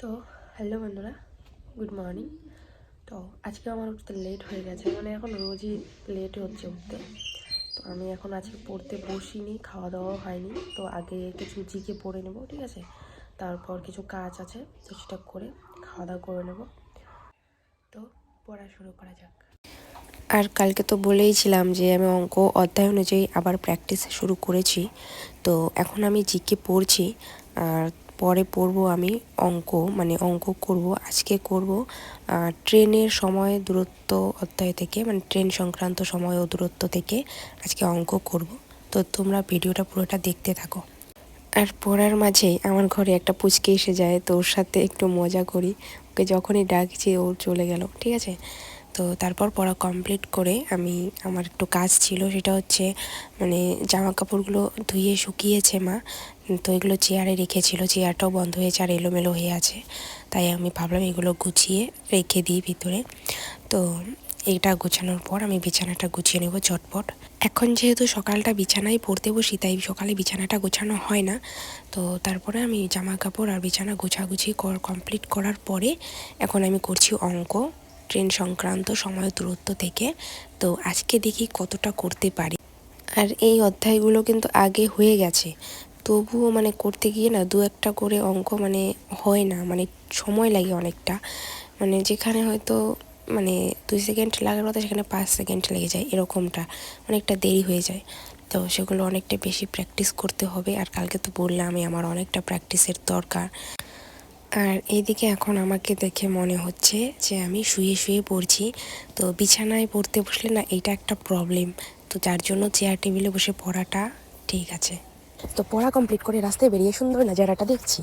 তো হ্যালো বন্ধুরা, good morning. তো আজকে আমার উঠতে লেট হয়ে গেছে, মানে এখন রোজই লেট হচ্ছে উঠতে। তো আমি এখন আজকে পড়তে বসিনি, খাওয়া দাওয়াও হয়নি। তো আগে কিছু জিকে পড়ে নেব, ঠিক আছে? তারপর কিছু কাজ আছে, তো সেটা করে খাওয়া দাওয়া করে নেব। তো পড়া শুরু করা যাক। আর কালকে তো বলেইছিলাম যে আমি অঙ্ক অধ্যায় অনুযায়ী আবার প্র্যাকটিস শুরু করেছি। তো এখন আমি জিকে পড়ছি, আর পরে পড়বো আমি অঙ্ক করব। আজকে করব ট্রেনের সময় দূরত্ব অধ্যায় থেকে, মানে ট্রেন সংক্রান্ত সময় ও দূরত্ব থেকে আজকে অঙ্ক করব। তো তোমরা ভিডিওটা পুরোটা দেখতে থাকো। আর পড়ার মাঝেই আমার ঘরে একটা পুচকে এসে যায়, তো ওর সাথে একটু মজা করি। ওকে যখনই ডাকছি ও চলে গেল, ঠিক আছে? তো তারপর পড়া কমপ্লিট করে আমার একটু কাজ ছিল, সেটা হচ্ছে মানে জামা কাপড়গুলো ধুয়ে শুকিয়েছে মা, তো এগুলো চেয়ারে রেখেছিল, চেয়ারটাও বন্ধ হয়েছে আর এলোমেলো হয়ে আছে। তাই আমি ভাবলাম এগুলো গুছিয়ে রেখে দিই ভিতরে। তো এইটা গোছানোর পর আমি বিছানাটা গুছিয়ে নেব চটপট। এখন যেহেতু সকালটা বিছানায় পড়তে বসি, তাই সকালে বিছানাটা গোছানো হয় না। তো তারপরে আমি জামা কাপড় আর বিছানা গোছাগুছি কমপ্লিট করার পরে এখন আমি করছি অঙ্ক ট্রেন সংক্রান্ত সময় দূরত্ব থেকে। তো আজকে দেখি কতটা করতে পারি। আর এই অধ্যায়গুলো কিন্তু আগে হয়ে গেছে, তবুও মানে করতে গিয়ে না দু একটা করে অঙ্ক মানে হয় না, মানে সময় লাগে অনেকটা। মানে যেখানে হয়তো মানে 2 সেকেন্ড লাগার কথা সেখানে 5 সেকেন্ড লেগে যায়, এরকমটা অনেকটা দেরি হয়ে যায়। তো সেগুলো অনেকটা বেশি প্র্যাকটিস করতে হবে। আর কালকে তো বললামই আমার অনেকটা প্র্যাকটিসের দরকার। আর এইদিকে এখন আমাকে দেখে মনে হচ্ছে যে আমি শুয়ে শুয়ে পড়ছি। তো বিছানায় পড়তে বসলে না এইটা একটা প্রবলেম, তো যার জন্য চেয়ার টেবিলে বসে পড়াটা ঠিক আছে। তো পড়া কমপ্লিট করে রাস্তায় বেরিয়ে সুন্দর নাজারাটা দেখছি।